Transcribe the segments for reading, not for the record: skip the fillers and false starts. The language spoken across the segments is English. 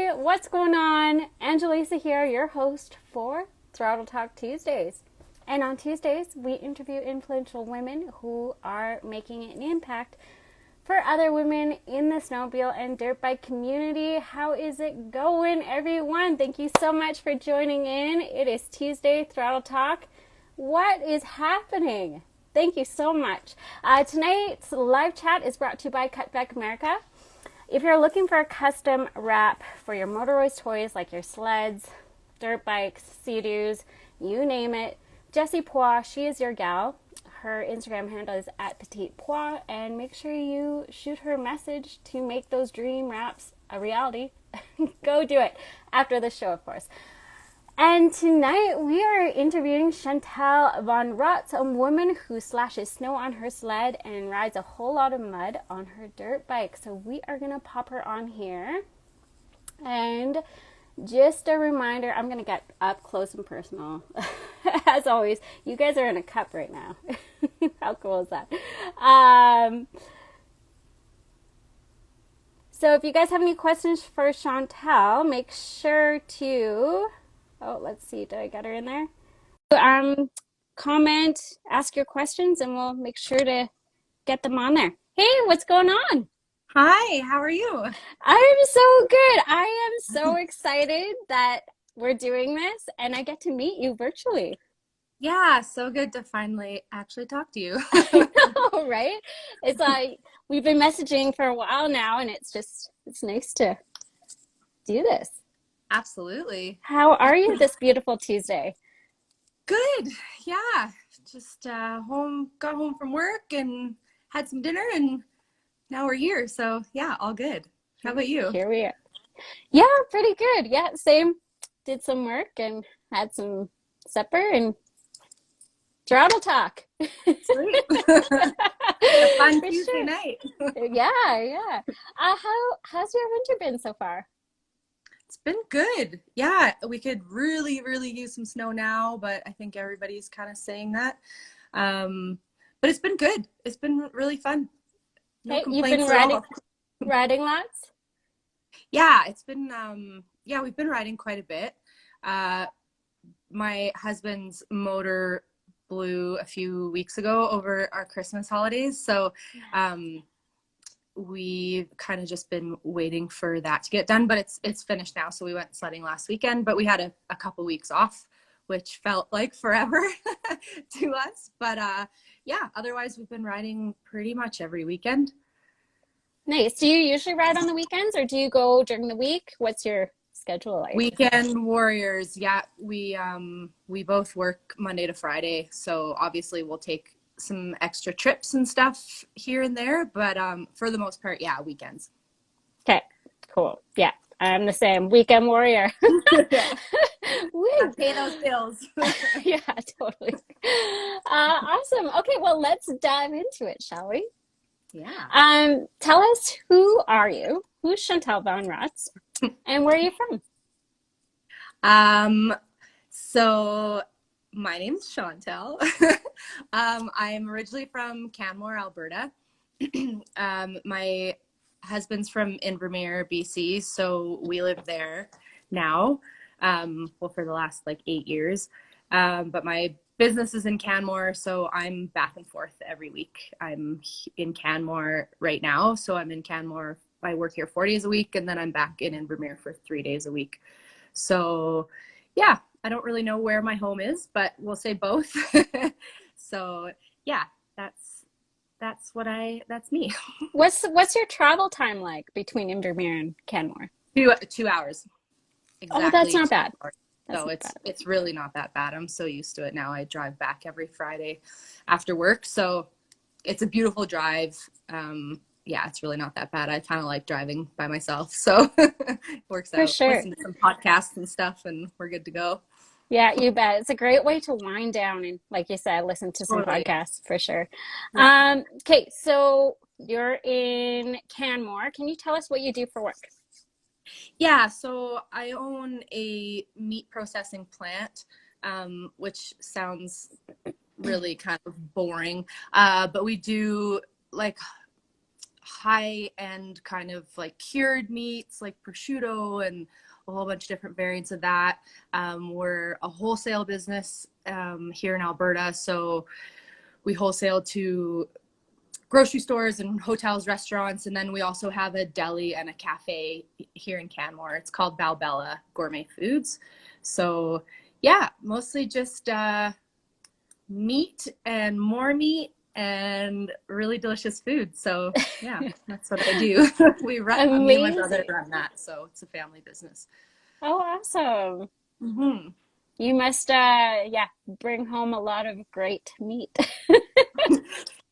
Hey, what's going on? Angelisa here, your host for Throttle Talk Tuesdays. And on Tuesdays, we interview influential women who are making an impact for other women in the snowmobile and dirt bike community. How is it going, everyone? Thank you so much for joining in. It is Tuesday, Throttle Talk. What is happening? Thank you so much. Tonight's live chat is brought to you by Cutback America. If you're looking for a custom wrap for your motorized toys like your sleds, dirt bikes, Sea-Doos, you name it, Jessie Pois, she is your gal. Her Instagram handle is @petitepois, and make sure you shoot her a message to make those dream wraps a reality. Go do it after the show, of course. And tonight we are interviewing Chantal Von Rotz, a woman who slashes snow on her sled and rides a whole lot of mud on her dirt bike. So we are going to pop her on here. And just a reminder, I'm going to get up close and personal. As always, you guys are in a cup right now. How cool is that? So if you guys have any questions for Chantal, make sure to... Oh, let's see. Did I get her in there? Comment, ask your questions, and we'll make sure to get them on there. Hey, what's going on? Hi, how are you? I'm so good. I am so excited that we're doing this, and I get to meet you virtually. Yeah, so good to finally actually talk to you. I know, right? It's like we've been messaging for a while now, and it's nice to do this. Absolutely. How are you this beautiful Tuesday? Good. Yeah. Just got home from work and had some dinner, and now we're here. So yeah, all good. How about you? Here we are. Yeah, pretty good. Yeah, same. Did some work and had some supper and throttle talk. Sweet. A fun For Tuesday sure. night. Yeah. How's your winter been so far? It's been good. Yeah, we could really, really use some snow now, but I think everybody's kind of saying that. But it's been good. It's been really fun. No Hey, you've been complaints at all. riding lots? Yeah, it's been we've been riding quite a bit. My husband's motor blew a few weeks ago over our Christmas holidays, so we've kind of just been waiting for that to get done, but it's finished now. So we went sledding last weekend, but we had a couple weeks off, which felt like forever to us. But yeah, otherwise we've been riding pretty much every weekend. Nice. Do you usually ride on the weekends or do you go during the week? What's your schedule like? Weekend warriors. Yeah, we both work Monday to Friday, so obviously we'll take some extra trips and stuff here and there, but for the most part, yeah, weekends. Okay, cool. Yeah, I'm the same. Weekend warrior. Gotta pay those bills. Yeah, totally. Awesome. Okay, well, let's dive into it, shall we? Yeah. Tell us, who are you? Who's Chantal Von Rotz? And where are you from? So my name's Chantal. I'm originally from Kenmore, Alberta. My husband's from Invermere, BC, so we live there now, well, for the last like 8 years. But my business is in Kenmore, so I'm back and forth every week. I'm in Kenmore right now, so I'm in Kenmore. I work here 4 days a week, and then I'm back in Invermere for 3 days a week. So yeah, I don't really know where my home is, but we'll say both. So yeah, that's me. What's your travel time like between Invermere and Kenmore? 2 hours. Exactly. Oh, that's not bad. So it's really not that bad. I'm so used to it now. I drive back every Friday after work, so it's a beautiful drive. Yeah, it's really not that bad. I kind of like driving by myself, so it works out. For sure. Listen to some podcasts and stuff, and we're good to go. Yeah, you bet. It's a great way to wind down and, like you said, listen to some Totally. podcasts for sure. Yeah. Okay, so you're in Kenmore. Can you tell us what you do for work? Yeah, so I own a meat processing plant, which sounds really kind of boring, but we do like high-end kind of like cured meats like prosciutto and a whole bunch of different variants of that. We're a wholesale business here in Alberta, so we wholesale to grocery stores and hotels, restaurants, and then we also have a deli and a cafe here in Canmore. It's called Balbella Gourmet Foods. So yeah, mostly just meat and more meat and really delicious food. So yeah, that's what I do. Me and my brother Amazing. run that, so it's a family business. Oh, awesome. Hmm. You must, yeah, bring home a lot of great meat.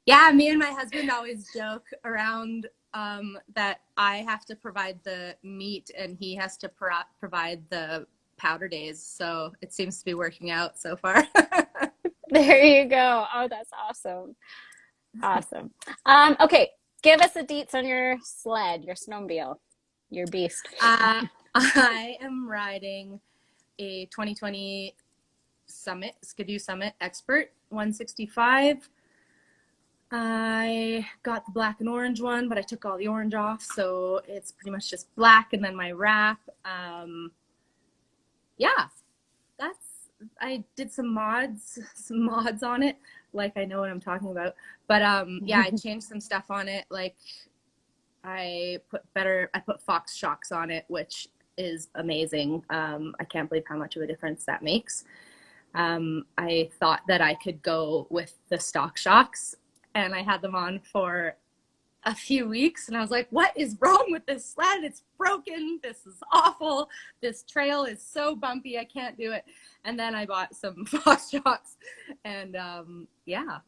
Yeah, me and my husband always joke around that I have to provide the meat and he has to provide the powder days. So it seems to be working out so far. There you go. Oh, that's awesome. Awesome. Okay, give us the deets on your sled, your snowmobile, your beast. I am riding a 2020 Summit, Skidoo Summit Expert 165. I got the black and orange one, but I took all the orange off, so it's pretty much just black. And then my wrap, yeah, that's, I did some mods on it, like I know what I'm talking about. But yeah, I changed some stuff on it. Like I put Fox shocks on it, which is amazing. I can't believe how much of a difference that makes. I thought that I could go with the stock shocks, and I had them on for a few weeks, and I was like, what is wrong with this sled? It's broken. This is awful. This trail is so bumpy. I can't do it. And then I bought some Fox shocks, and yeah,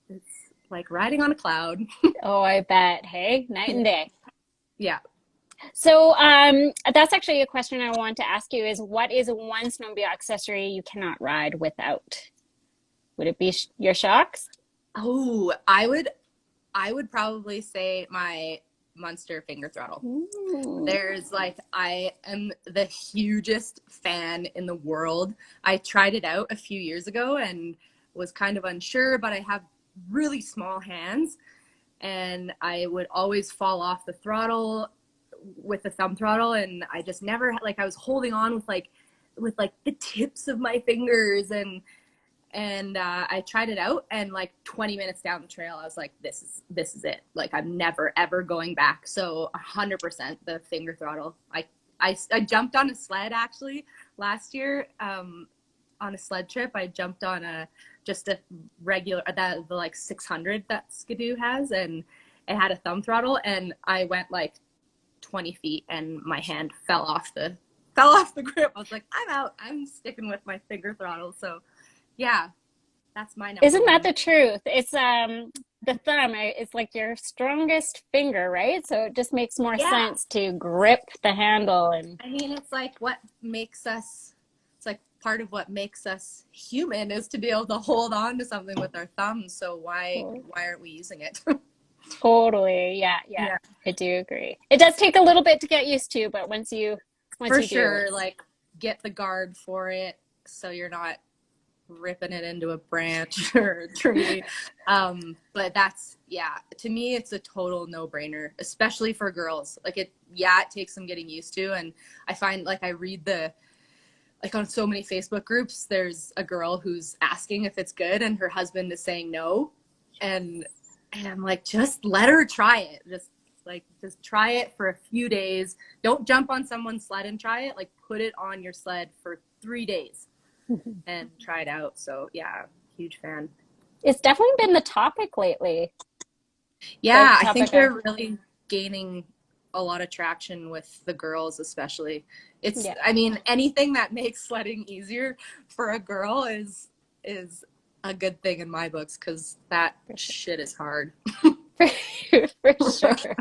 it's like riding on a cloud. Oh, I bet. Hey, night and day. Yeah. So, that's actually a question I want to ask you is what is one snowmobile accessory you cannot ride without? Would it be your shocks? Oh, I would probably say my Munster finger throttle. Ooh. There's like, I am the hugest fan in the world. I tried it out a few years ago and was kind of unsure, but I have really small hands and I would always fall off the throttle with the thumb throttle, and I just never, like, I was holding on with the tips of my fingers, and I tried it out, and like 20 minutes down the trail, I was like, this is it. Like, I'm never ever going back. So 100% the finger throttle. I jumped on a sled actually last year, on a sled trip. I jumped on just a regular, the like 600 that Skidoo has, and it had a thumb throttle, and I went like 20 feet and my hand fell off the grip. I was like, I'm out. I'm sticking with my finger throttle. So yeah, that's my number Isn't that one. the truth? It's the thumb is like your strongest finger, right? So it just makes more Yeah. sense to grip the handle and I mean, it's like what makes us, it's like part of what makes us human is to be able to hold on to something with our thumbs. So why aren't we using it? totally. Yeah, yeah. Yeah. I do agree. It does take a little bit to get used to, but once For you do, sure. it's Like, get the guard for it so you're not ripping it into a branch or a tree. But that's, yeah, to me, it's a total no-brainer, especially for girls. Like, it takes some getting used to. And I find, like, I read like, on so many Facebook groups, there's a girl who's asking if it's good and her husband is saying no. And I'm like, just let her try it. Just try it for a few days. Don't jump on someone's sled and try it. Like, put it on your sled for 3 days and try it out. So yeah, huge fan. it's definitely been the topic lately. The Yeah, I think topic of they're really gaining a lot of traction with the girls, especially. It's, yeah. I mean, anything that makes sledding easier for a girl is a good thing in my books, because that For sure. shit is hard. For sure.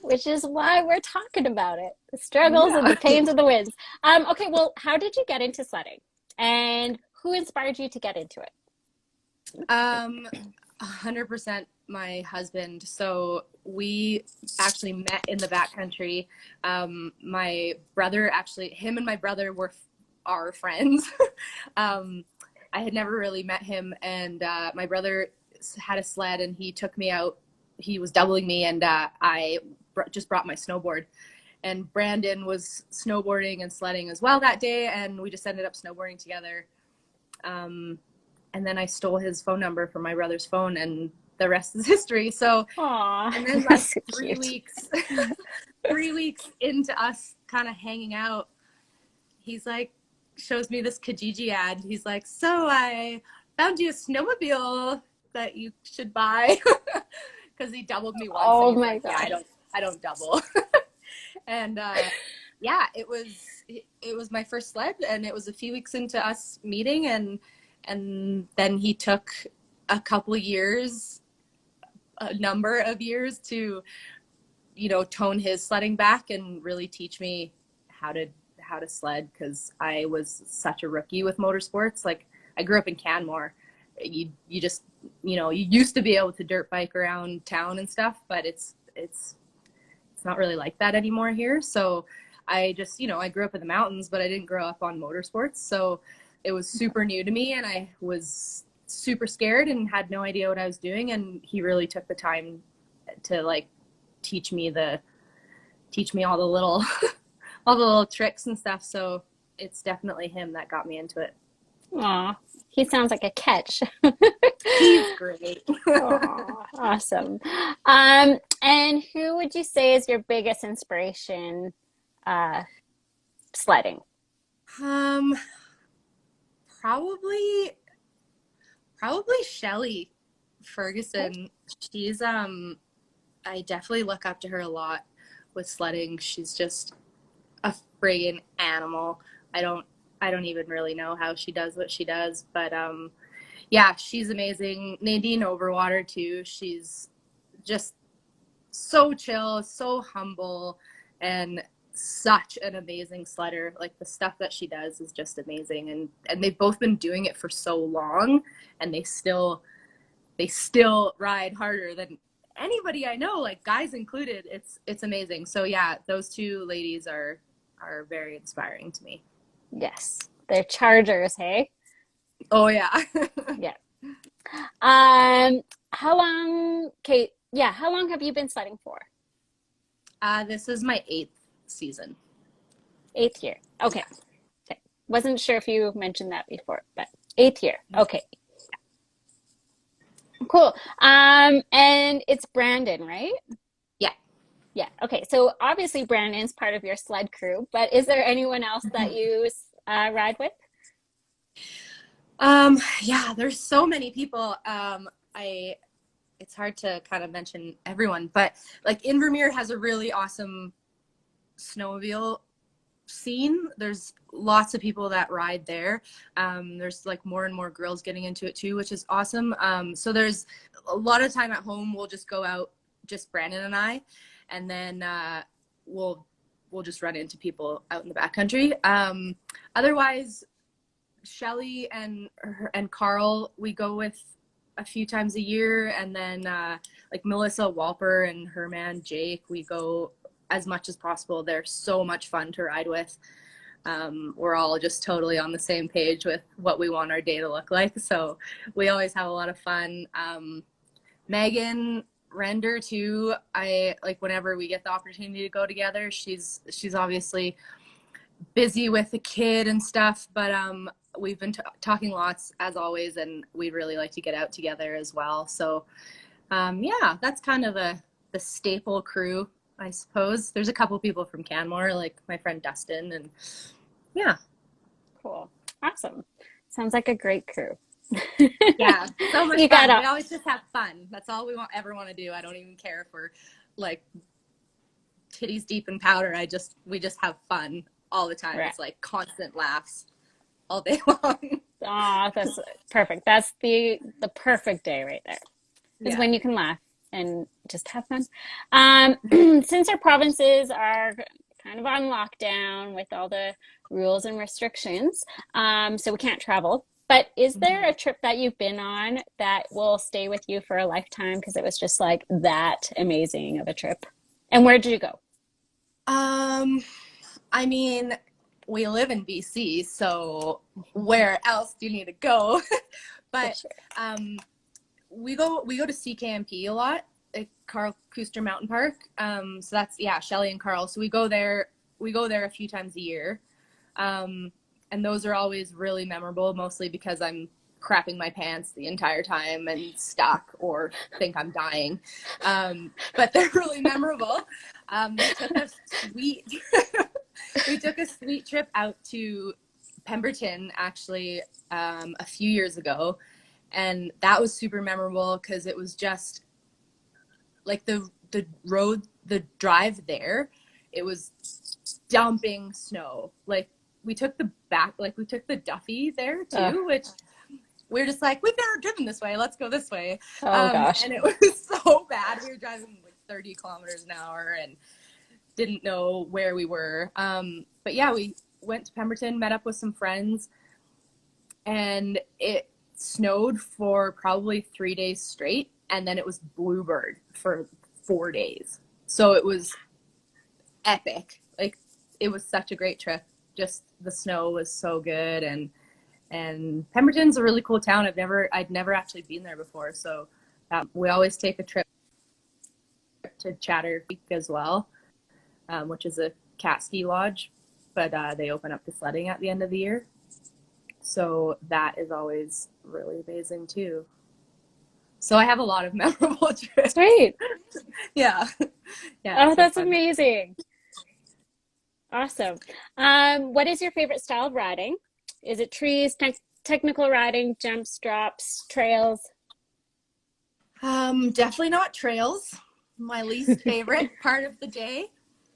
Which is why we're talking about it. The struggles and Yeah. the pains of the wins. Okay, well, how did you get into sledding? And who inspired you to get into it? 100% my husband. So we actually met in the backcountry. My brother, actually, him and my brother are friends. I had never really met him, and my brother had a sled, and he took me out was doubling me, and I just brought my snowboard. And Brandon was snowboarding and sledding as well that day, and we just ended up snowboarding together. And then I stole his phone number from my brother's phone, and the rest is history. So, Aw, and then like 3 weeks into us kind of hanging out, he's like, shows me this Kijiji ad. He's like, so I found you a snowmobile that you should buy, because he doubled me once. Oh and he's my like, God. yeah, I don't double. And yeah, it was my first sled, and it was a few weeks into us meeting, and then he took a number of years to, tone his sledding back and really teach me how to sled, because I was such a rookie with motorsports. Like, I grew up in Canmore. You just, you used to be able to dirt bike around town and stuff, but it's not really like that anymore here. So I just, I grew up in the mountains, but I didn't grow up on motorsports. So it was super new to me, and I was super scared and had no idea what I was doing. And he really took the time to like teach me all the little all the little tricks and stuff. So it's definitely him that got me into it. Aw, he sounds like a catch. He's great. Aw, awesome. And who would you say is your biggest inspiration sledding? Um, probably Shelly Ferguson. She's I definitely look up to her a lot with sledding. She's just a friggin' animal. I don't even really know how she does what she does, but yeah, she's amazing. Nadine Overwater too. She's just so chill, so humble, and such an amazing sledder. Like, the stuff that she does is just amazing, and they've both been doing it for so long, and they still ride harder than anybody I know, like guys included. It's amazing. So yeah, those two ladies are very inspiring to me. Yes, they're chargers, hey? Oh yeah. Yeah. How long, Kate? Yeah, how long have you been sledding for? This is my 8th season. 8th year. Okay. Okay. Wasn't sure if you mentioned that before, but 8th year. Okay. Cool. And it's Brandon, right? Yeah. Yeah. Okay. So obviously Brandon's part of your sled crew, but is there anyone else that you ride with? Yeah, there's so many people. It's hard to kind of mention everyone, but like Invermere has a really awesome snowmobile scene. There's lots of people that ride there. There's like more and more girls getting into it too, which is awesome. So there's a lot of time at home. We'll just go out, just Brandon and I, and then we'll just run into people out in the backcountry. Otherwise, Shelly and Carl, we go with a few times a year, and then like Melissa Walper and her man Jake, we go as much as possible. They're so much fun to ride with. We're all just totally on the same page with what we want our day to look like, so we always have a lot of fun. Megan Render too, I like whenever we get the opportunity to go together. She's obviously busy with the kid and stuff, but we've been talking lots as always, and we really like to get out together as well. So yeah, that's kind of the staple crew, I suppose. There's a couple people from Canmore, like my friend Dustin, and yeah. Cool. Awesome. Sounds like a great crew. Yeah, so much You fun. gotta, We always just have fun. That's all we ever want to do. I don't even care if we're like titties deep in powder. We just have fun all the time. right. It's like constant laughs all day long. Aw, that's perfect. That's the perfect day right there. Is Yeah. when you can laugh and just have fun. Since our provinces are kind of on lockdown with all the rules and restrictions, so we can't travel. But is there a trip that you've been on that will stay with you for a lifetime because it was just like that amazing of a trip? And where did you go? I mean, we live in BC, so where else do you need to go? But For sure. we go to CKMP a lot. Carl Cooster Mountain Park. So that's, Shelly and Carl. So we go there a few times a year. And those are always really memorable, mostly because I'm crapping my pants the entire time and stuck or think I'm dying. But they're really memorable. We took a sweet trip out to Pemberton, actually, a few years ago. And that was super memorable because it was just like the drive there, it was dumping snow. Like we took the Duffy there too, which we're just like, we've never driven this way, let's go this way. Gosh. And it was so bad. We were driving like 30 kilometers an hour and didn't know where we were. But yeah, we went to Pemberton, met up with some friends, and it snowed for probably 3 days straight, and then it was bluebird for 4 days. So it was epic. Like, it was such a great trip. Just the snow was so good, and Pemberton's a really cool town. I'd never actually been there before, so we always take a trip to Chatter Creek as well, which is a cat ski lodge, but they open up to sledding at the end of the year. So that is always really amazing too. So I have a lot of memorable trips. Sweet. Yeah. Oh, that's amazing. Awesome. What is your favorite style of riding? Is it trees, technical riding, jumps, drops, trails? Definitely not trails. My least favorite part of the day.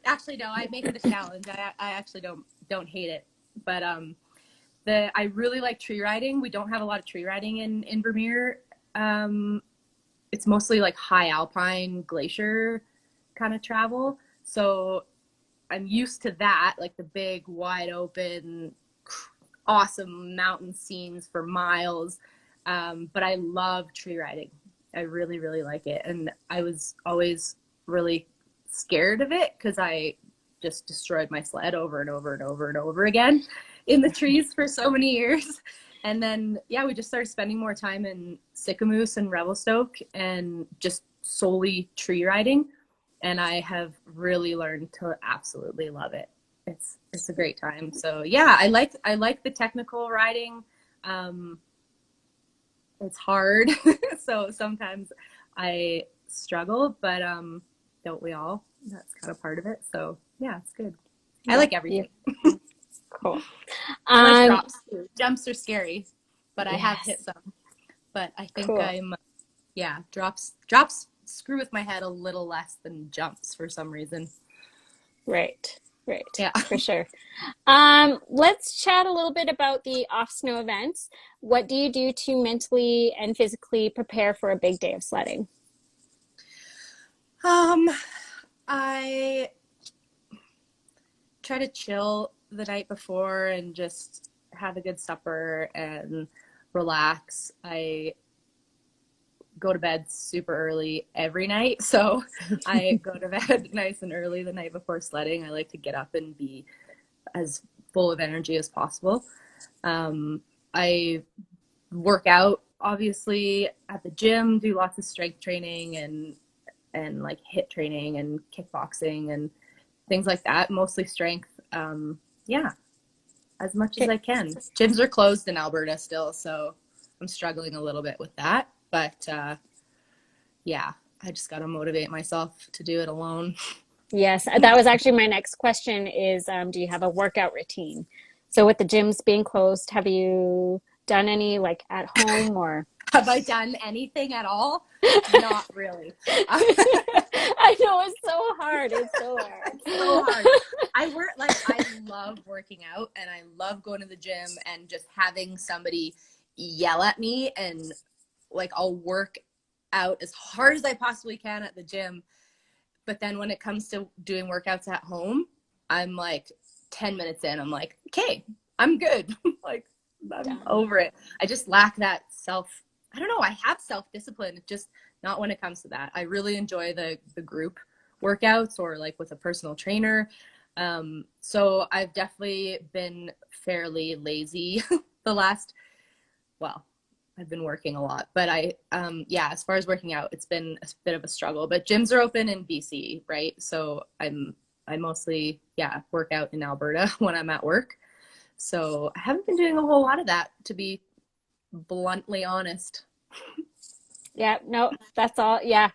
Actually, no, I make it a challenge. I actually don't hate it, but I really like tree riding. We don't have a lot of tree riding in Invermere. It's mostly like high alpine glacier kind of travel. So I'm used to that, like the big, wide open, awesome mountain scenes for miles. But I love tree riding. I really, really like it. And I was always really scared of it because I just destroyed my sled over and over and over and over again in the trees for so many years. And then, we just started spending more time in Sycamoose and Revelstoke and just solely tree riding. And I have really learned to absolutely love it. It's a great time. So I like the technical riding. It's hard. So sometimes I struggle, but don't we all? That's kind of part of it. So it's good. I like everything. Cool. I like drops too. Jumps are scary, but I have hit some. But I think I'm drops screw with my head a little less than jumps for some reason. Right. Yeah. For sure. Let's chat a little bit about the off snow events. What do you do to mentally and physically prepare for a big day of sledding? I try to chill the night before and just have a good supper and relax. I go to bed super early every night, so I go to bed nice and early the night before sledding. I like to get up and be as full of energy as possible. I work out, obviously, at the gym, do lots of strength training and like HIIT training and kickboxing and things like that, mostly strength. As much as I can. Gyms are closed in Alberta still, so I'm struggling a little bit with that. But I just got to motivate myself to do it alone. Yes, that was actually my next question is, do you have a workout routine? So with the gyms being closed, have you done any like at home or? Have I done anything at all? Not really. I know, it's so hard. It's so hard. It's so hard. I love working out and I love going to the gym and just having somebody yell at me, and like I'll work out as hard as I possibly can at the gym. But then when it comes to doing workouts at home, I'm like 10 minutes in, I'm like, okay, I'm good. Like, I'm over it. I just lack that I don't know, I have self-discipline, just not when it comes to that. I really enjoy the group workouts or like with a personal trainer. So I've definitely been fairly lazy the last, I've been working a lot, but yeah, as far as working out, it's been a bit of a struggle, but gyms are open in BC, right? So I mostly, yeah, work out in Alberta when I'm at work. So I haven't been doing a whole lot of that, to be bluntly honest. Yeah, no, that's all. Yeah,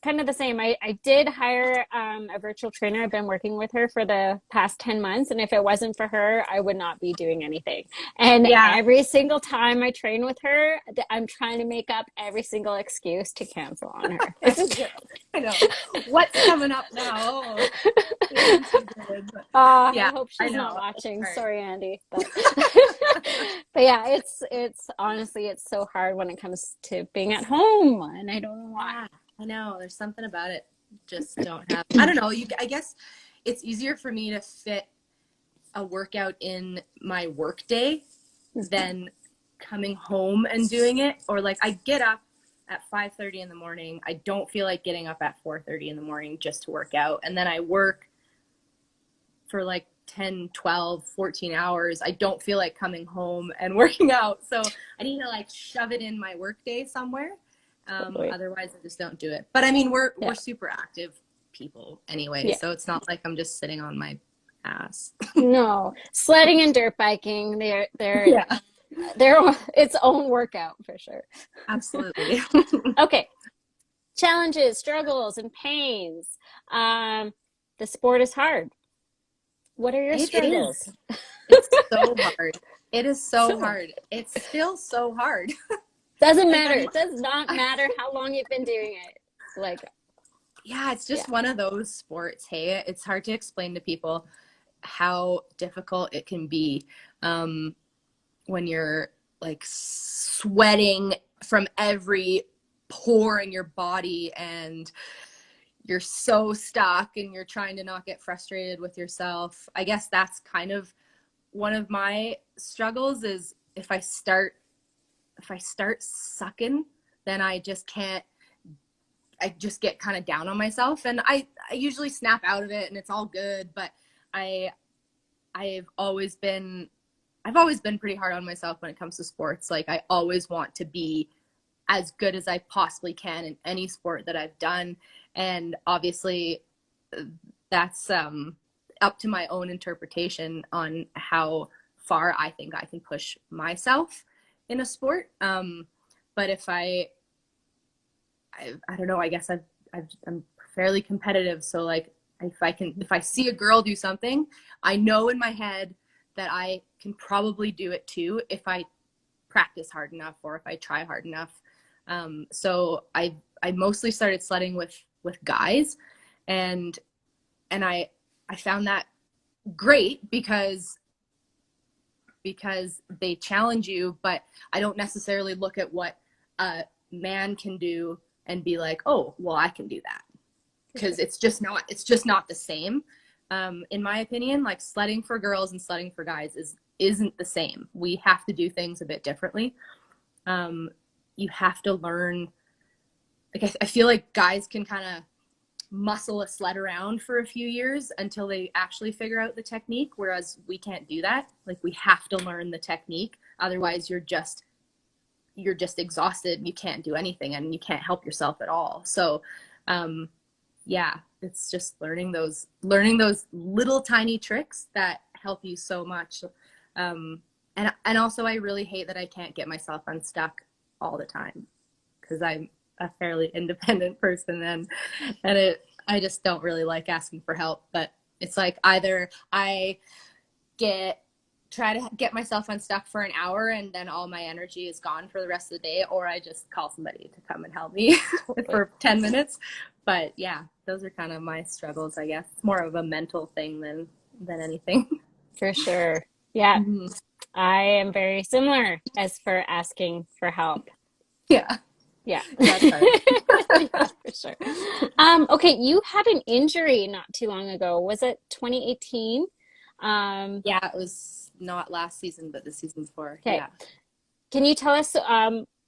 kind of the same. I did hire a virtual trainer. I've been working with her for the past 10 months. And if it wasn't for her, I would not be doing anything. And Yeah. every single time I train with her, I'm trying to make up every single excuse to cancel on her. I know. What's coming up now? Oh, I yeah, hope I she's not know. watching. Sorry, Andy. But, but yeah, it's honestly, it's so hard when it comes to being at home. And I don't know why. Yeah, I know. There's something about it. Just don't have. I don't know. I guess it's easier for me to fit a workout in my work day than coming home and doing it. Or like I get up at 5:30 in the morning. I don't feel like getting up at 4:30 in the morning just to work out. And then I work for like 10, 12, 14 hours. I don't feel like coming home and working out. So I need to like shove it in my work day somewhere. Otherwise I just don't do it. But I mean, we're super active people anyway. Yeah. So it's not like I'm just sitting on my ass. No, sledding and dirt biking, they're its own workout for sure. Absolutely. Okay. Challenges, struggles, and pains. The sport is hard. What are your struggles? It's so hard. It is so hard. It's still so hard. Doesn't matter. It does not matter how long you've been doing it. Like, yeah, it's just one of those sports. Hey, it's hard to explain to people how difficult it can be when you're like sweating from every pore in your body and you're so stuck and you're trying to not get frustrated with yourself. I guess that's kind of one of my struggles is if I start sucking, then I just get kind of down on myself, and I usually snap out of it and it's all good, but I've always been pretty hard on myself when it comes to sports. Like I always want to be as good as I possibly can in any sport that I've done. And obviously that's up to my own interpretation on how far I think I can push myself in a sport. But if I don't know, I guess I'm fairly competitive. So like if I see a girl do something, I know in my head that I can probably do it too if I practice hard enough or if I try hard enough. So I mostly started sledding with guys, and I found that great because they challenge you, but I don't necessarily look at what a man can do and be like, oh, well, I can do that, because it's just not the same. In my opinion, like sledding for girls and sledding for guys isn't the same. We have to do things a bit differently. You have to learn. Like I feel like guys can kind of muscle a sled around for a few years until they actually figure out the technique, whereas we can't do that. Like we have to learn the technique, otherwise you're just exhausted and you can't do anything and you can't help yourself at all. So yeah, it's just learning those little tiny tricks that help you so much. And also I really hate that I can't get myself unstuck all the time, because I'm a fairly independent person, and I just don't really like asking for help. But it's like either I try to get myself unstuck for an hour and then all my energy is gone for the rest of the day, or I just call somebody to come and help me for 10 minutes. But yeah, those are kind of my struggles, I guess. It's more of a mental thing than anything. For sure. Yeah. Mm-hmm. I am very similar as for asking for help. Yeah. Yeah. That's hard. Yeah, for sure. Okay, you had an injury not too long ago. Was it 2018? Yeah, it was not last season, but the season before. Okay. Yeah. Can you tell us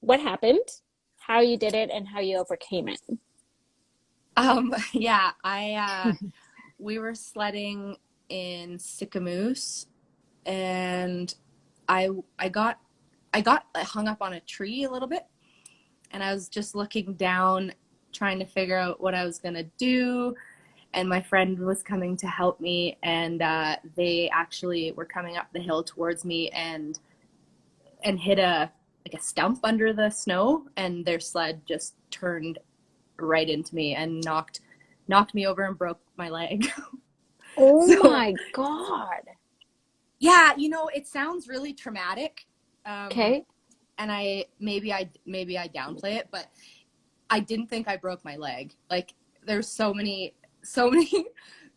what happened, how you did it, and how you overcame it? Yeah, we were sledding in Sicamous, and I got I got hung up on a tree a little bit, and I was just looking down, trying to figure out what I was going to do. And my friend was coming to help me, and they actually were coming up the hill towards me and hit a stump under the snow, and their sled just turned right into me and knocked me over and broke my leg. Oh So, my God. yeah, it sounds really traumatic. Okay. And maybe I downplay it, but I didn't think I broke my leg. Like, there's so many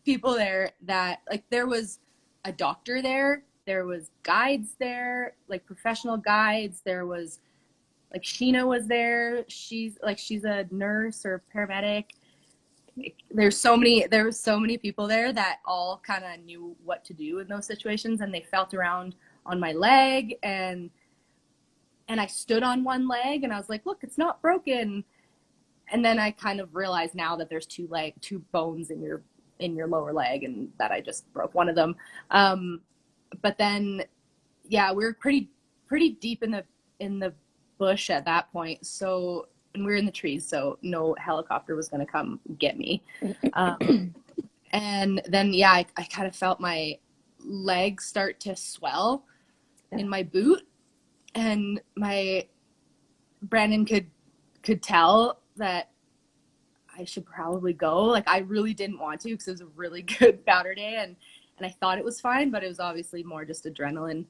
people there that, like, there was a doctor there, there was guides there, like professional guides. There was, like, Sheena was there. She's a nurse or paramedic. There was so many people there that all kind of knew what to do in those situations, and they felt around on my leg, and I stood on one leg and I was like, look, it's not broken. And then I kind of realized now that there's two bones in your lower leg, and that I just broke one of them. But then, yeah, we were pretty deep in the bush at that point. So, and we were in the trees, so no helicopter was going to come get me. And then, yeah, I kind of felt my legs start to swell in my boot, and Brandon could tell that I should probably go. Like, I really didn't want to, because it was a really good powder day, and I thought it was fine, but it was obviously more just adrenaline,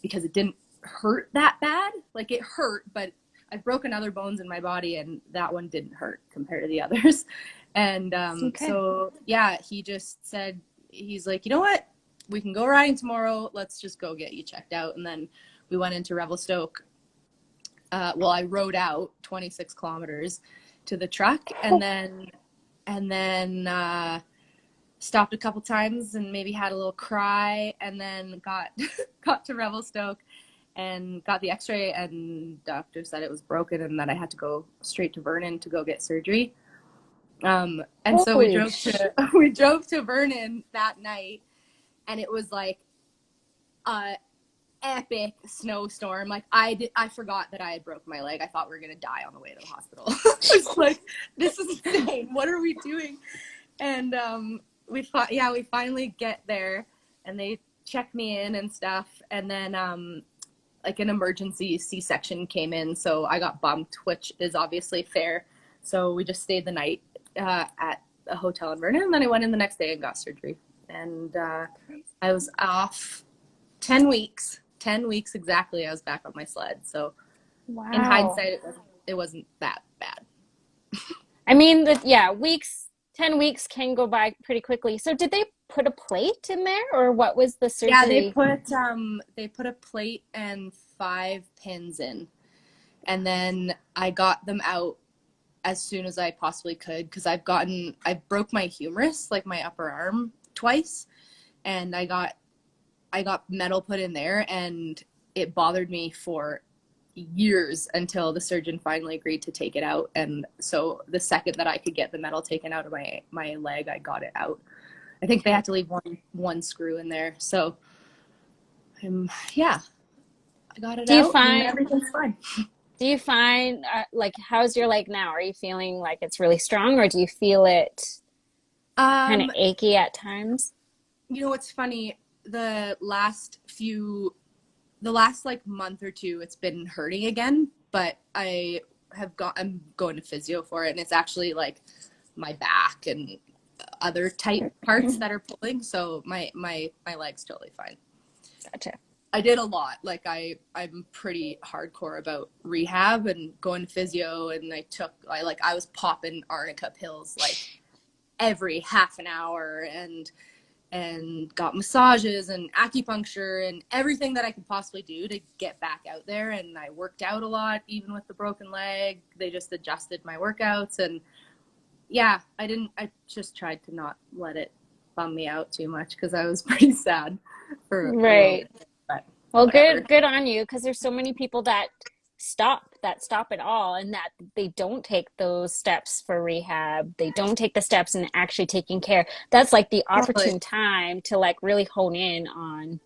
because it didn't hurt that bad. Like, it hurt, but I've broken other bones in my body, and that one didn't hurt compared to the others. And Okay. so, yeah, he just said, he's like, you know what? We can go riding tomorrow. Let's just go get you checked out. And then we went into Revelstoke. Well, I rode out 26 kilometers to the truck, and then stopped a couple times and maybe had a little cry, and then got to Revelstoke and got the x-ray, and doctor said it was broken and that I had to go straight to Vernon to go get surgery. And so we drove to Vernon that night, and it was like a epic snowstorm. Like, I forgot that I had broken my leg. I thought we were gonna die on the way to the hospital. It's like, this is insane. What are we doing? And we finally get there, and they check me in and stuff, and then like an emergency C-section came in, so I got bumped, which is obviously fair. So we just stayed the night at a hotel in Vernon, and then I went in the next day and got surgery. And I was off 10 weeks exactly. I was back on my sled. So Wow. in hindsight, it wasn't that bad. I mean, 10 weeks can go by pretty quickly. So did they put a plate in there, or what was the surgery? Yeah, they put a plate and 5 pins in, and then I got them out as soon as I possibly could, because I broke my humerus, like my upper arm, twice, and I got metal put in there, and it bothered me for years until the surgeon finally agreed to take it out. And so the second that I could get the metal taken out of my leg, I got it out. I think they had to leave one screw in there. So yeah, I got it out, and everything's fine. Do you find, like, how's your leg now? Are you feeling like it's really strong, or do you feel it kind of achy at times? It's funny. The last like month or two, it's been hurting again, but I'm going to physio for it, and it's actually like my back and other tight parts that are pulling. So my leg's totally fine. Gotcha. I did a lot. Like, I'm pretty hardcore about rehab and going to physio, and I was popping arnica pills like every half an hour, and got massages and acupuncture and everything that I could possibly do to get back out there. And I worked out a lot, even with the broken leg. They just adjusted my workouts, and yeah, I just tried to not let it bum me out too much, because I was pretty sad for right. Well, whatever. good on you, because there's so many people that stop it all, and that they don't take those steps for rehab. They don't take the steps in actually taking care. That's like the opportune time to, like, really hone in on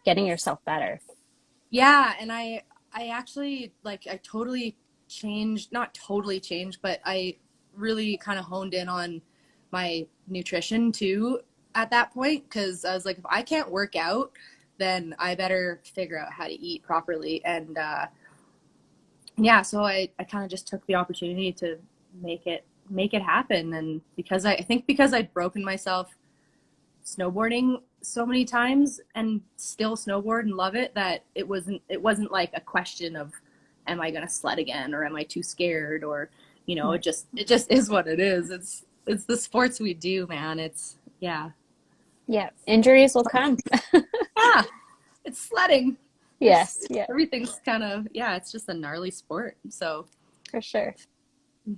getting yourself better. Yeah, and I actually like I totally changed, not totally changed, but I really kind of honed in on my nutrition too at that point, because I was like, if I can't work out, then I better figure out how to eat properly. And yeah, so I kind of just took the opportunity to make it happen. And because I think because I'd broken myself snowboarding so many times and still snowboard and love it, that it wasn't like a question of am I going to sled again or am I too scared, or it just is what it is. It's the sports we do, man. It's yeah. Yeah, injuries will come. Yeah, it's sledding. Yes, yeah, Everything's kind of, yeah, it's just a gnarly sport. So for sure.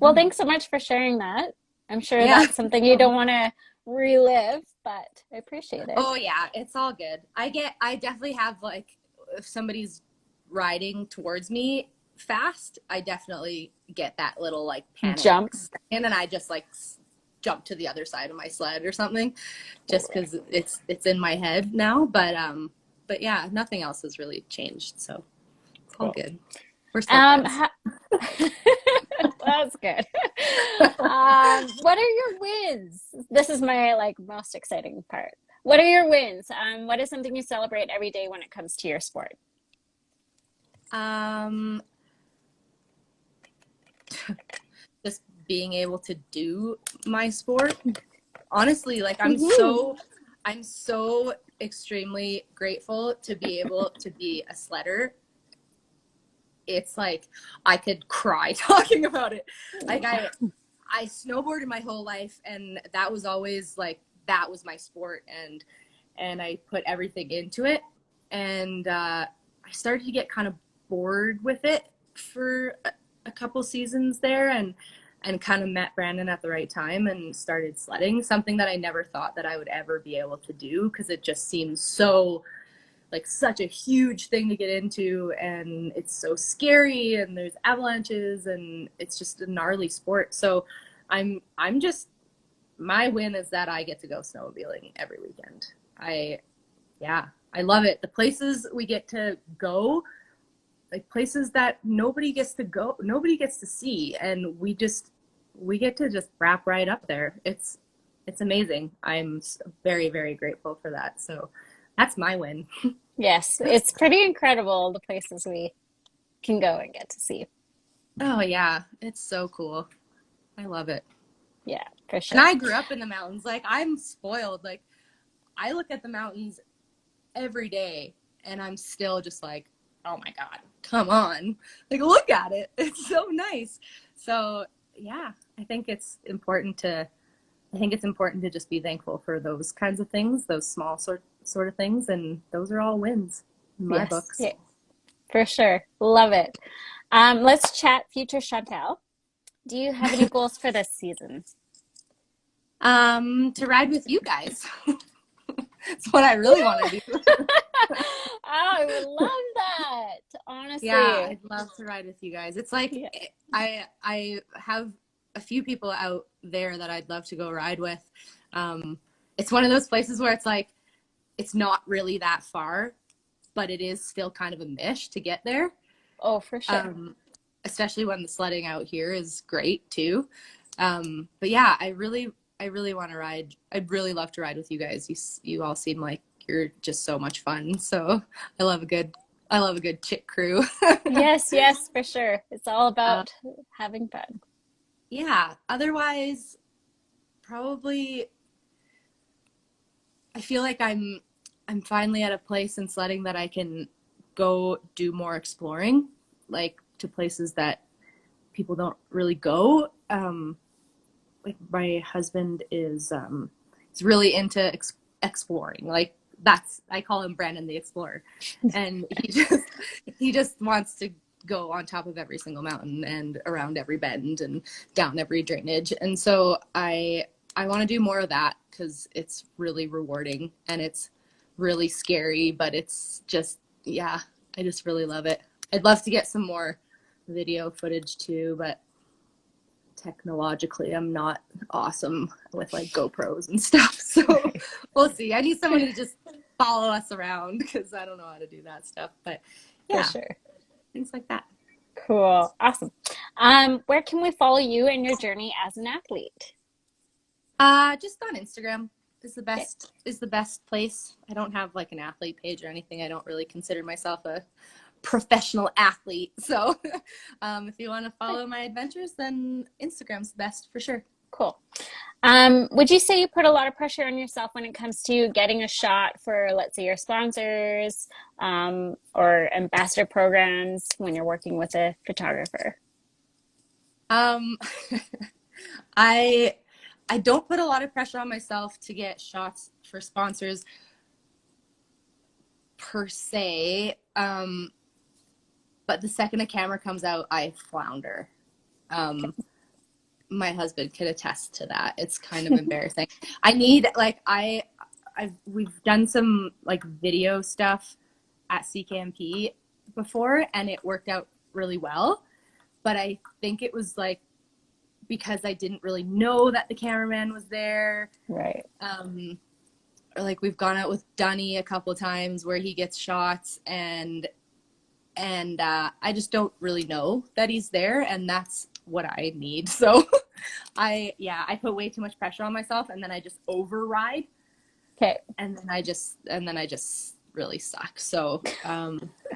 Well, mhm. thanks so much for sharing that. I'm sure Yeah. that's something you don't want to relive, but I appreciate it. Oh yeah, it's all good. I definitely have, like, if somebody's riding towards me fast, I definitely get that little like panic Jump. second, and I just like jump to the other side of my sled or something, just because it's in my head now. But yeah, nothing else has really changed, so it's all Cool. good. We're still friends. That's good. What are your wins? This is my like most exciting part. What are your wins? What is something you celebrate every day when it comes to your sport? Um, just being able to do my sport. Honestly, like Woohoo! I'm so extremely grateful to be able to be a sledder. It's like I could cry talking about it. Like I snowboarded my whole life, and that was always like that was my sport, and I put everything into it. And I started to get kind of bored with it for a couple seasons there, and kind of met Brandon at the right time and started sledding, something that I never thought that I would ever be able to do, because it just seems so like such a huge thing to get into, and it's so scary, and there's avalanches, and it's just a gnarly sport. So I'm just, my win is that I get to go snowmobiling every weekend. Yeah, I love it. The places we get to go, like places that nobody gets to go, nobody gets to see, and we get to just Braap right up there. It's amazing. I'm very, very grateful for that. So that's my win. Yes, it's pretty incredible the places we can go and get to see. Oh yeah, it's so cool. I love it. Yeah, for And sure. I grew up in the mountains. Like, I'm spoiled. Like, I look at the mountains every day and I'm still just like, oh my God, come on. Like, look at it. It's so nice. So yeah, I think it's important to just be thankful for those kinds of things, those small sort of things, and those are all wins in my Yes, books. yeah, for sure. Love it. Let's chat future Chantal. Do you have any goals for this season? To ride with you guys. That's what I really want to do. Oh, I would love that. Yeah, Honestly. I'd love to ride with you guys. It's like Yeah. I have a few people out there that I'd love to go ride with. Um, it's one of those places where it's like it's not really that far, but it is still kind of a mish to get there. Oh, for sure. Um, Especially when the sledding out here is great too. But yeah, I really want to ride. I'd really love to ride with you guys. You all seem like you're just so much fun. So I love a good chick crew. Yes, yes, for sure. It's all uh, about having fun. yeah. Otherwise, probably I feel like I'm finally at a place in sledding that I can go do more exploring, like to places that people don't really go. Like my husband is really into exploring. Like that's, I call him Brandon the Explorer, and he just wants to go on top of every single mountain and around every bend and down every drainage. And so I want to do more of that because it's really rewarding and it's really scary, but it's just, yeah, I just really love it. I'd love to get some more video footage too, but technologically I'm not awesome with like GoPros and stuff. So we'll see. I need someone to just follow us around because I don't know how to do that stuff. But For Yeah, sure. things like that. Cool. Awesome. Where can we follow you and your journey as an athlete? Just on Instagram Okay. is the best place. I don't have like an athlete page or anything. I don't really consider myself a professional athlete. So if you want to follow my adventures, then Instagram's the best for sure. Cool. Would you say you put a lot of pressure on yourself when it comes to getting a shot for, let's say, your sponsors, or ambassador programs when you're working with a photographer? Um, I I don't put a lot of pressure on myself to get shots for sponsors per se. But the second a camera comes out, I flounder. Um, my husband could attest to that. It's kind of embarrassing. I need like we've done some like video stuff at CKMP before, and it worked out really well. But I think it was like because I didn't really know that the cameraman was there. Right. Or like we've gone out with Dunny a couple of times where he gets shots, and I just don't really know that he's there, and that's what I need. So I put way too much pressure on myself, and then I just override, Okay. and then I just really suck. So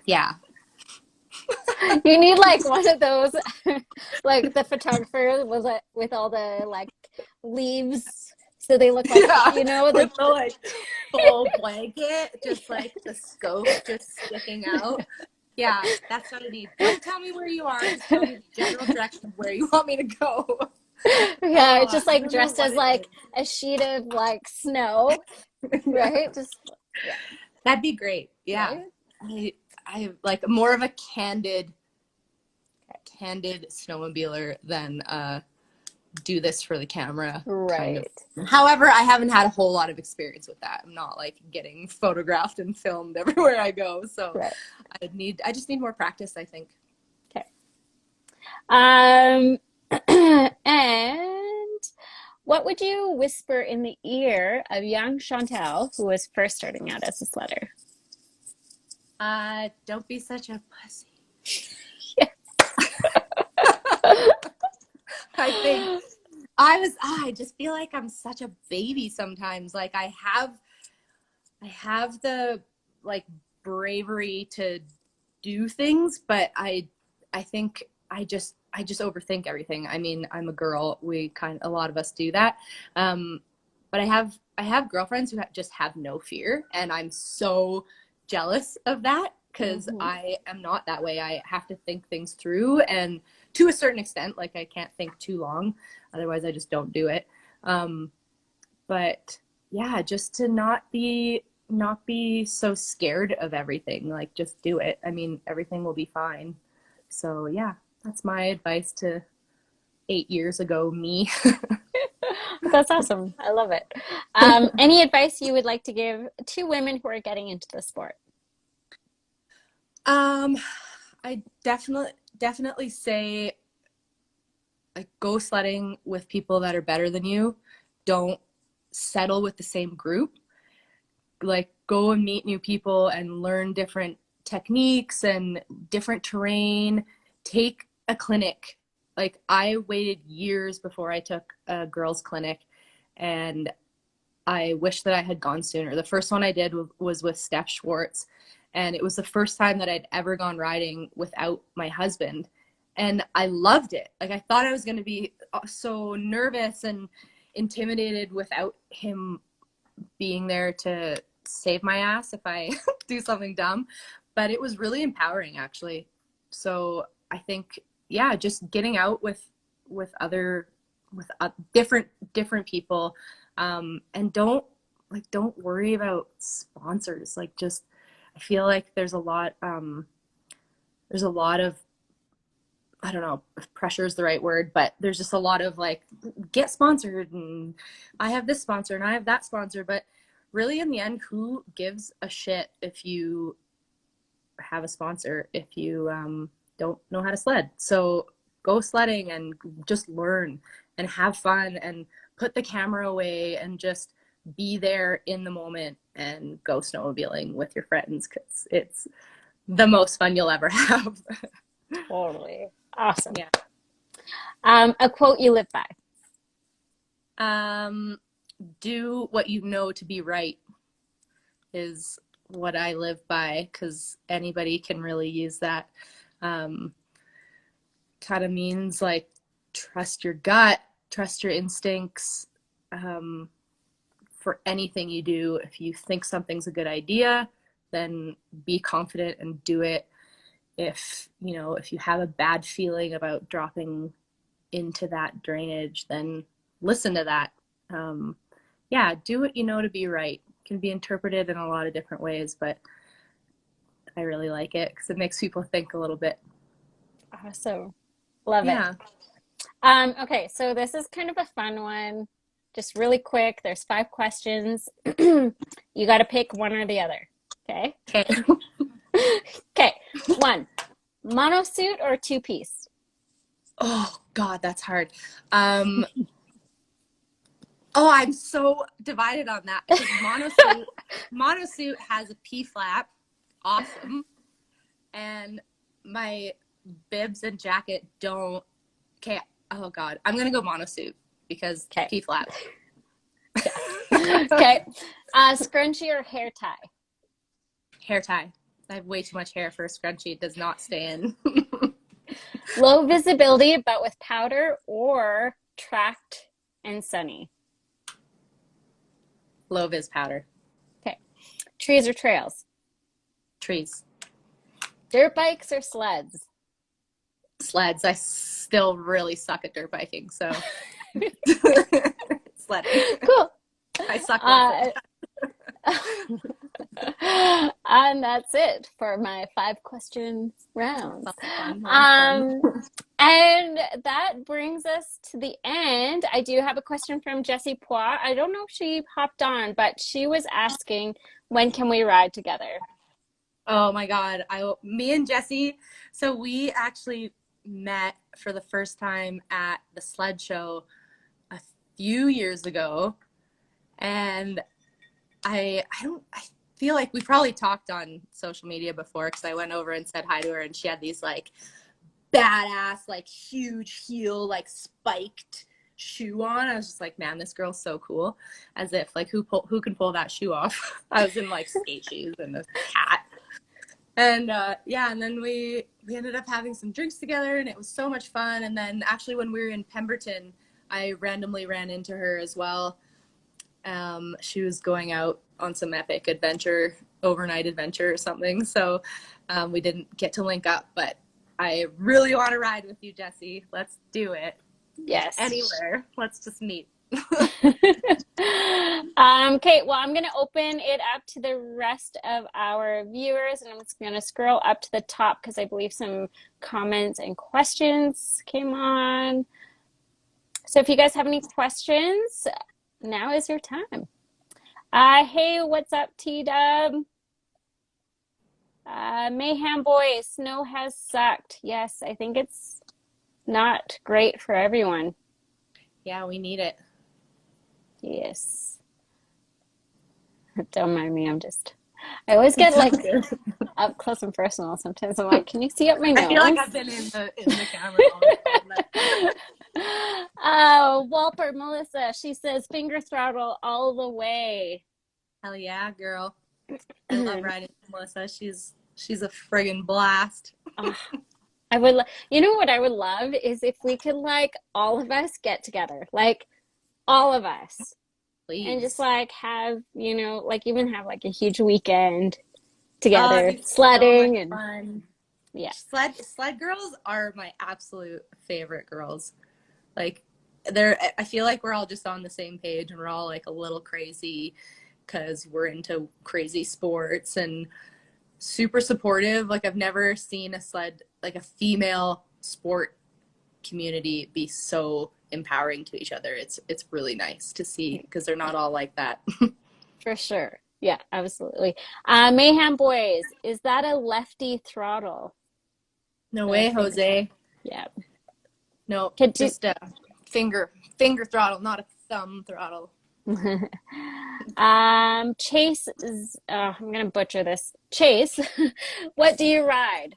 yeah. You need like one of those, like the photographer was with all the like leaves, so they look like, Yeah, the with the like full blanket, just like the scope just sticking out. Yeah, that's what I need. Don't tell me where you are. Just tell me the general direction of where you want me to go. yeah, Oh, just I like don't know dressed as what it like a sheet of like snow, is. Yeah, right? Just yeah, that'd be great. Yeah, right? I like more of a candid snowmobiler than do this for the camera kind of. Right. However, I haven't had a whole lot of experience with that. I'm not like getting photographed and filmed everywhere I go, so Right. I just need more practice, I think. Okay. Um, and what would you whisper in the ear of young Chantal who was first starting out as a sledder? Don't be such a pussy. Yeah. I think I just feel like I'm such a baby sometimes. Like I have the like bravery to do things, but I think I just overthink everything. I mean, I'm a girl. A lot of us do that. But I have girlfriends who just have no fear, and I'm so jealous of that because Mhm. I am not that way. I have to think things through, and to a certain extent, like I can't think too long, otherwise I just don't do it. Um, but yeah, just to not be so scared of everything. Like just do it. I mean, everything will be fine. So yeah, that's my advice to 8 years ago me. That's awesome. I love it. Any advice you would like to give to women who are getting into the sport? um, I definitely say like go sledding with people that are better than you. Don't settle with the same group. Like go and meet new people and learn different techniques and different terrain. Take a clinic. Like I waited years before I took a girls clinic, and I wish that I had gone sooner. The first one I did was with Steph Schwartz, and it was the first time that I'd ever gone riding without my husband, and I loved it. Like I thought I was going to be so nervous and intimidated without him being there to save my ass if I do something dumb, but it was really empowering actually. So I think yeah, just getting out with other with different people, and don't worry about sponsors. Like just I feel like there's a lot of I don't know if pressure is the right word, but there's just a lot of like get sponsored and I have this sponsor and I have that sponsor, but really in the end, who gives a shit if you have a sponsor if you don't know how to sled? So go sledding and just learn and have fun and put the camera away and just be there in the moment and go snowmobiling with your friends because it's the most fun you'll ever have. Totally. Awesome. Yeah. A quote you live by. Do what you know to be right is what I live by, because anybody can really use that. Kind of means like trust your gut, trust your instincts. For anything you do, if you think something's a good idea, then be confident and do it. If you have a bad feeling about dropping into that drainage, then listen to that. Yeah, do what you know to be right. It can be interpreted in a lot of different ways, but I really like it because it makes people think a little bit. Awesome. Love Yeah. it. Okay, so this is kind of a fun one. Just really quick. There's 5 questions. You got to pick one or the other. Okay? Okay. Okay. 1. Monosuit or 2-piece? Oh God, that's hard. Oh, I'm so divided on that because monosuit has a P flap, awesome, and my bibs and jacket don't. Okay. Oh God, I'm gonna go monosuit because P flap. Okay. Scrunchie or hair tie? Hair tie. I have way too much hair for a scrunchie. It does not stay in. Low visibility but with powder or tracked and sunny? Low vis powder. Okay. Trees or trails? Trees. Dirt bikes or sleds? Sleds. I still really suck at dirt biking, so sledding. Cool. I suck. And that's it for my 5 question round. Fun. And that brings us to the end. I do have a question from Jessie Pois. I don't know if she hopped on, but she was asking, when can we ride together? Oh my God. Me and Jessie, so we actually met for the first time at the sled show a few years ago. And I feel like we probably talked on social media before because I went over and said hi to her and she had these like badass, like huge heel, like spiked shoe on. I was just like, man, this girl's so cool. As if like who can pull that shoe off? I was in like skate shoes and a hat. And yeah, and then we ended up having some drinks together and it was so much fun. And then actually when we were in Pemberton, I randomly ran into her as well. She was going out on some epic overnight adventure or something. So we didn't get to link up, but I really want to ride with you, Jessie. Let's do it. Yes. Anywhere. Let's just meet. Okay, well, I'm going to open it up to the rest of our viewers, and I'm just going to scroll up to the top because I believe some comments and questions came on. So if you guys have any questions, now is your time. Hey, what's up, T-Dub? Mayhem Boy, snow has sucked. Yes, I think it's not great for everyone. Yeah, we need it. Yes. Don't mind me, I always get like up close and personal. Sometimes I'm like, can you see up my nose? I feel like I've been in the camera all the time. Oh, Walper Melissa, she says finger throttle all the way. Hell yeah, girl. I love riding with Melissa. She's a friggin' blast. Oh, you know what I would love is if we could like all of us get together, like all of us. Please. And just like have, like even have like a huge weekend together, sledding so and fun. Yeah. Sled girls are my absolute favorite girls. Like I feel like we're all just on the same page and we're all like a little crazy because we're into crazy sports and super supportive. Like I've never seen a female sport community be so empowering to each other. It's really nice to see because they're not all like that. For sure. Yeah, absolutely. Mayhem Boys, is that a lefty throttle? No way, Jose. Yeah. No, just a finger throttle, not a thumb throttle. Chase I'm gonna butcher this. Chase, what do you ride?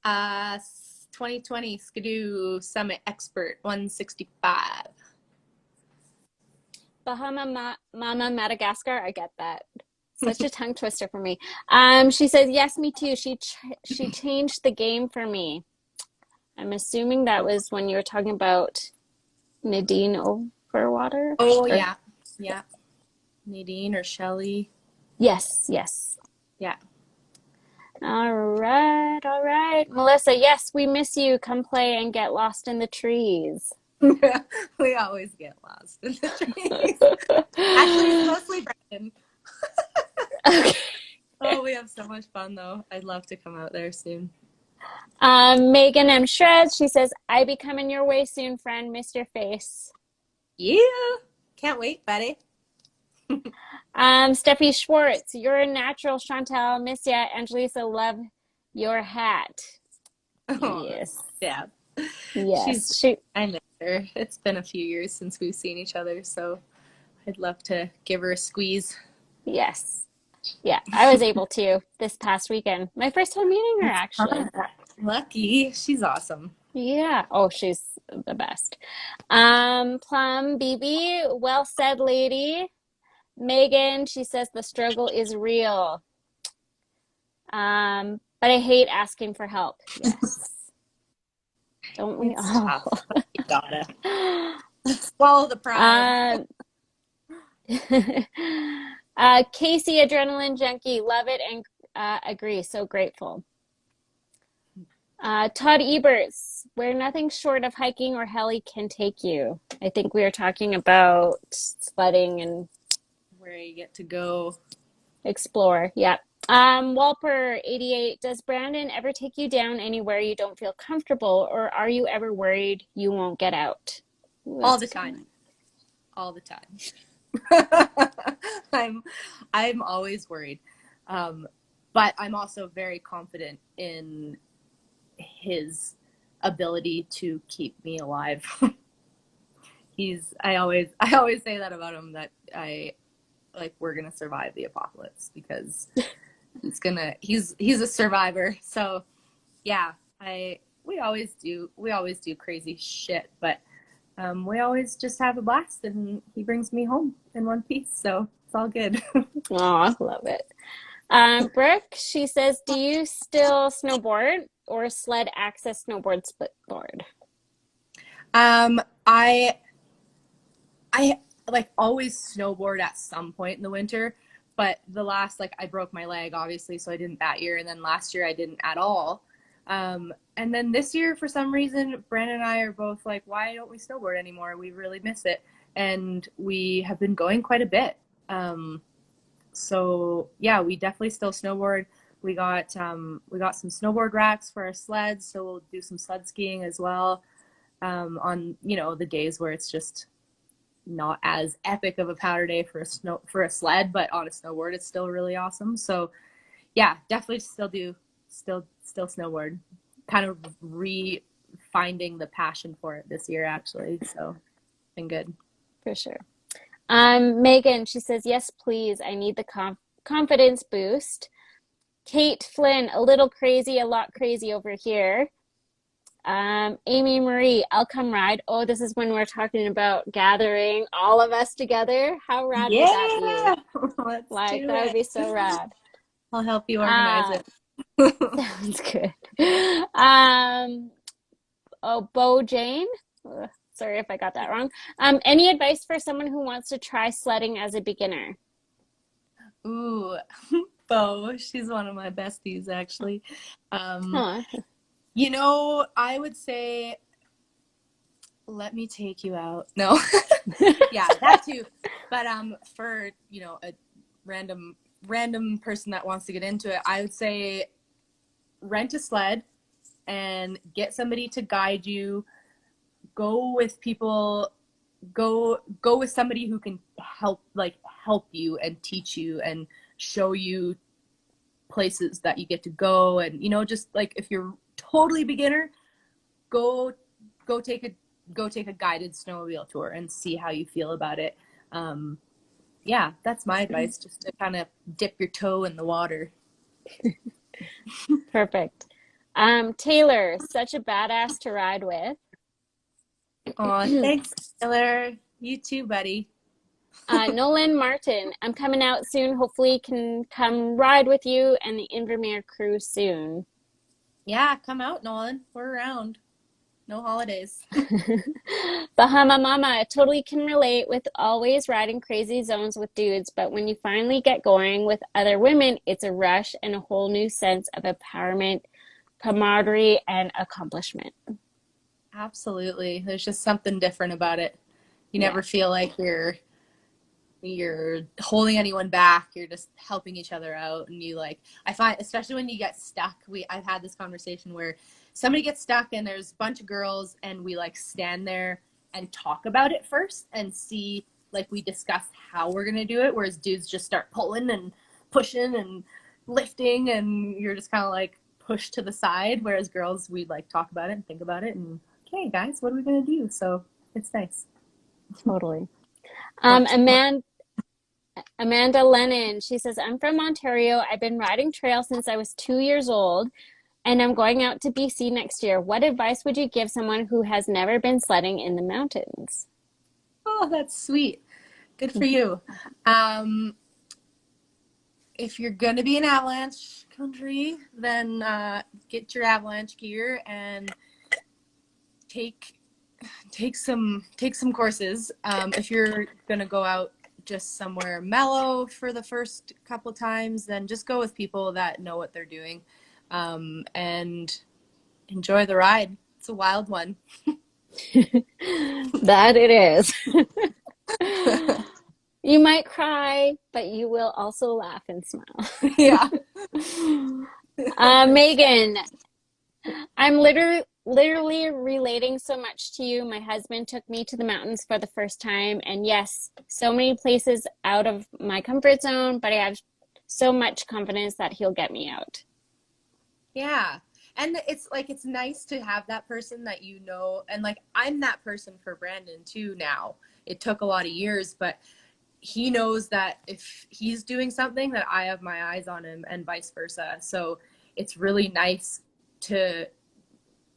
2020 Skidoo Summit Expert 165. Mama Madagascar. I get that. Such a tongue twister for me. She says, yes, me too. She changed the game for me. I'm assuming that was when you were talking about Nadine Overwater. Oh, Or yeah. Yeah. Nadine or Shelly. yes, yes. Yeah. All right, all right. Melissa, yes, we miss you. Come play and get lost in the trees. We always get lost in the trees. Actually, it's mostly Brandon. Okay. Oh, we have so much fun, though. I'd love to come out there soon. Megan M. Shreds, she says, I be coming your way soon, friend. Miss your face. Yeah. Can't wait, buddy. Steffi Schwartz, you're a natural, Chantal. Miss ya. Angelisa, love your hat. Oh, Yes. yeah. Yes. I miss her. It's been a few years since we've seen each other, so I'd love to give her a squeeze. Yes. Yeah, I was able to this past weekend. My first time meeting her, actually. Lucky. She's awesome. Yeah. Oh, she's the best. Plum BB, well said, lady. Megan, she says the struggle is real. But I hate asking for help. Yes. Don't we It's all? tough, but you gotta swallow the pride. Casey, adrenaline junkie, love it and agree. So grateful. Todd Eberts, where nothing short of hiking or heli can take you. I think we are talking about sledding and Where you get to go. explore. Yeah. Walper 88, does Brandon ever take you down anywhere you don't feel comfortable, or are you ever worried you won't get out? Ooh, All the that's good. time. All the time. I'm always worried. But I'm also very confident in his ability to keep me alive. I always say that about him, that we're gonna survive the apocalypse, because he's a survivor. So yeah, we always do crazy shit, but we always just have a blast, and he brings me home in one piece, so it's all good. Oh, I love it. Brooke, she says, do you still snowboard or sled access snowboard split board? I like always snowboard at some point in the winter, but the last, I broke my leg, obviously, so I didn't that year, and then last year I didn't at all. And then this year, for some reason, Brandon and I are both like, why don't we snowboard anymore? We really miss it, and we have been going quite a bit. So yeah, we definitely still snowboard. We got some snowboard racks for our sleds, so we'll do some sled skiing as well. On the days where it's just not as epic of a powder day for a sled, but on a snowboard it's still really awesome. So yeah, definitely still snowboard. Kind of finding the passion for it this year, actually. So been good. For sure. Megan, she says, yes, please. I need the confidence boost. Kate Flynn, a little crazy, a lot crazy over here. Amy Marie, I'll come ride. Oh, this is when we're talking about gathering all of us together. How rad would that be? Let's do that it. would be so rad. I'll help you organize it. Sounds good. Bo Jane. Sorry if I got that wrong. Any advice for someone who wants to try sledding as a beginner? Ooh, Bo, she's one of my besties, actually. I would say, let me take you out. No. Yeah, that too. But for a random person that wants to get into it, I would say rent a sled and get somebody to guide you. Go with somebody who can help you and teach you and show you places that you get to go. And just if you're totally beginner, go take a guided snowmobile tour and see how you feel about it. Yeah, that's my advice, just to kind of dip your toe in the water. Perfect. Taylor, such a badass to ride with. Aw, thanks, Taylor. You too, buddy. Nolan Martin, I'm coming out soon. Hopefully, can come ride with you and the Invermere crew soon. Yeah, come out, Nolan. We're around. No holidays. Bahama Mama, totally can relate with always riding crazy zones with dudes, but when you finally get going with other women, it's a rush and a whole new sense of empowerment, camaraderie, and accomplishment. Absolutely. There's just something different about it. You Yeah. never feel like you're holding anyone back. You're just helping each other out. And you like, I find, especially when you get stuck, I've had this conversation where somebody gets stuck and there's a bunch of girls and we like stand there and talk about it first and see, like, we discuss how we're going to do it. Whereas dudes just start pulling and pushing and lifting and you're just kind of like pushed to the side. Whereas girls, we like talk about it and think about it and, okay, guys, what are we going to do? So it's nice. Totally. Works. Amanda Lennon, she says, I'm from Ontario. I've been riding trail since I was 2 years old, and I'm going out to BC next year. What advice would you give someone who has never been sledding in the mountains? Oh, that's sweet. Good for you. If you're going to be in avalanche country, then get your avalanche gear and take some courses. If you're going to go out just somewhere mellow for the first couple times, then just go with people that know what they're doing, and enjoy the ride. It's a wild one. That it is. You might cry, but you will also laugh and smile. Yeah. Megan, I'm literally relating so much to you. My husband took me to the mountains for the first time, and yes, so many places out of my comfort zone, but I have so much confidence that he'll get me out. Yeah. And it's like, it's nice to have that person that you know. And like, I'm that person for Brandon too now. It took a lot of years, but he knows that if he's doing something, that I have my eyes on him and vice versa. So it's really nice to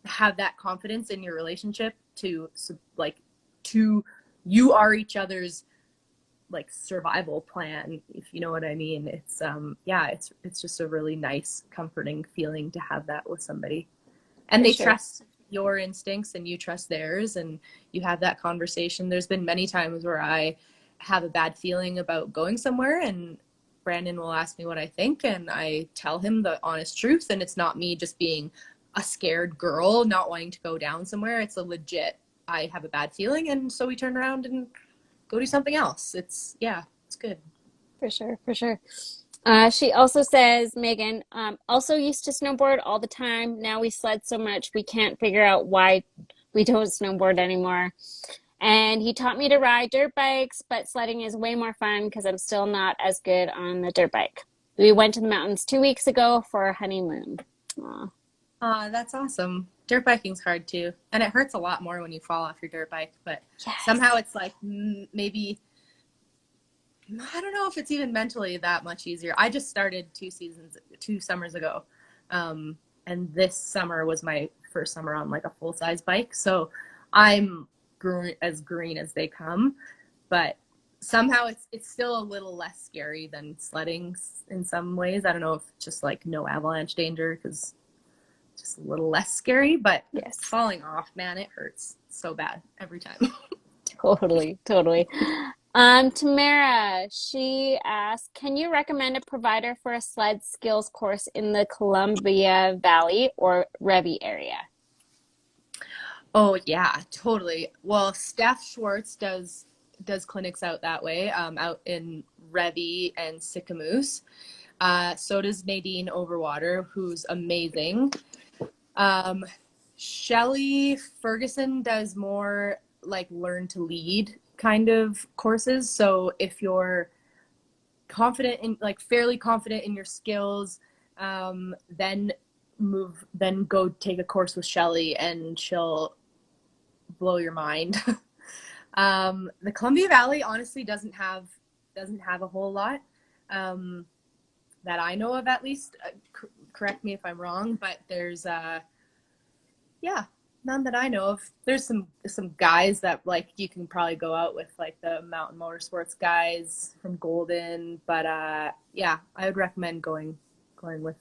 have that confidence in your relationship to you are each other's like survival plan, if you know what I mean. It's yeah, it's just a really nice, comforting feeling to have that with somebody, and For they sure. trust your instincts and you trust theirs, and you have that conversation. There's been many times where I have a bad feeling about going somewhere, and Brandon will ask me what I think, and I tell him the honest truth, and it's not me just being a scared girl not wanting to go down somewhere. It's a legit, I have a bad feeling, and so we turn around and go do something else. It's, yeah, it's good. For sure, for sure. She also says, Megan, also used to snowboard all the time. Now we sled so much we can't figure out why we don't snowboard anymore. And he taught me to ride dirt bikes, but sledding is way more fun because I'm still not as good on the dirt bike. We went to the mountains 2 weeks ago for our honeymoon. Aw. That's awesome. Dirt biking's hard too, and it hurts a lot more when you fall off your dirt bike, but Yes. somehow it's like maybe, I don't know if it's even mentally that much easier. I just started 2 summers ago, and this summer was my first summer on like a full-size bike, so I'm as green as they come, but somehow it's still a little less scary than sledding in some ways. I don't know if it's just like no avalanche danger, because just a little less scary, but Yes. falling off, man, it hurts so bad every time. Totally, totally. Tamara, she asked, can you recommend a provider for a sled skills course in the Columbia Valley or Revy area? Oh yeah, totally. Well, Steph Schwartz does clinics out that way, out in Revy and Sycamoose. So does Nadine Overwater, who's amazing. Shelly Ferguson does more like learn to lead kind of courses. So if you're confident in, like, fairly confident in your skills, then go take a course with Shelly and she'll blow your mind. The Columbia Valley honestly doesn't have a whole lot that I know of, at least. Correct me if I'm wrong, but there's none that I know of. There's some guys that like you can probably go out with, like the mountain motorsports guys from Golden, but yeah, I would recommend going with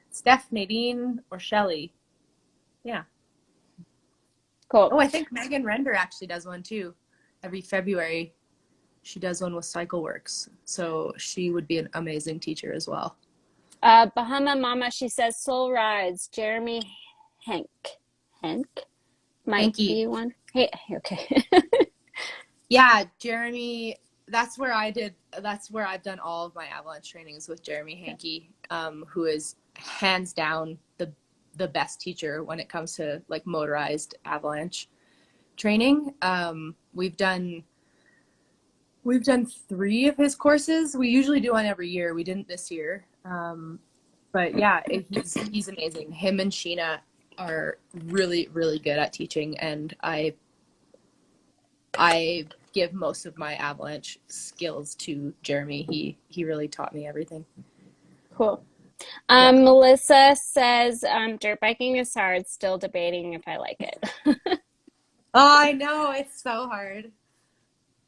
Steph, Nadine, or Shelly. Yeah. Cool. Oh, I think Megan Render actually does one too. Every February, she does one with CycleWorks, so she would be an amazing teacher as well. Bahama Mama, she says Soul Rides. Jeremy Henk might Hanky. be one. Hey, okay. Yeah, Jeremy. That's where I've done all of my avalanche trainings with Jeremy Hanky, who is hands down the best teacher when it comes to like motorized avalanche training. We've done 3 of his courses. We usually do one every year. We didn't this year. But yeah, he's amazing. Him and Sheena are really, really good at teaching, and I give most of my avalanche skills to Jeremy. He really taught me everything. Cool. Melissa says dirt biking is hard. Still debating if I like it. Oh, I know. It's so hard.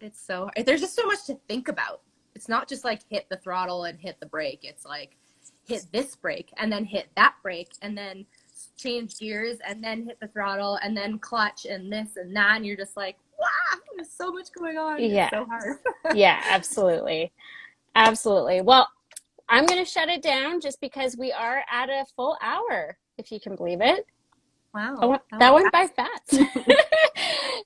It's so hard. There's just so much to think about. It's not just like hit the throttle and hit the brake. It's like hit this brake and then hit that brake and then change gears and then hit the throttle and then clutch and this and that. And you're just like, wow, there's so much going on. Yeah. It's so hard. Yeah, absolutely. Absolutely. Well, I'm going to shut it down just because we are at a full hour, if you can believe it. Wow. That went by fast.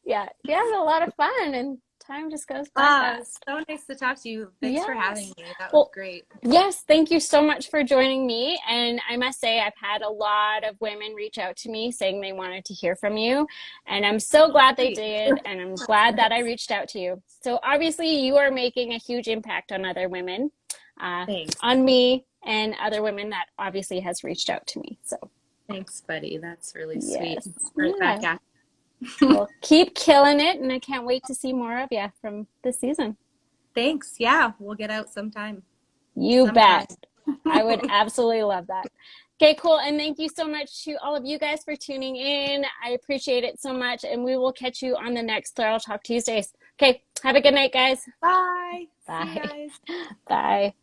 Yeah, we had a lot of fun, and time just goes by fast. So nice to talk to you. Thanks for having me. That was great. Yes, thank you so much for joining me. And I must say, I've had a lot of women reach out to me saying they wanted to hear from you. And I'm so glad they did. And I'm glad that I reached out to you. So obviously, you are making a huge impact on other women, on me, and other women that obviously has reached out to me. So thanks, buddy. That's really sweet. Yes. Right back at Well, keep killing it, and I can't wait to see more of you from this season. Thanks. Yeah, we'll get out sometime. Bet. I would absolutely love that. Okay, cool. And thank you so much to all of you guys for tuning in. I appreciate it so much, and we will catch you on the next Throttle Talk Tuesdays. Okay, have a good night, guys. Bye. Bye. See you guys. Bye.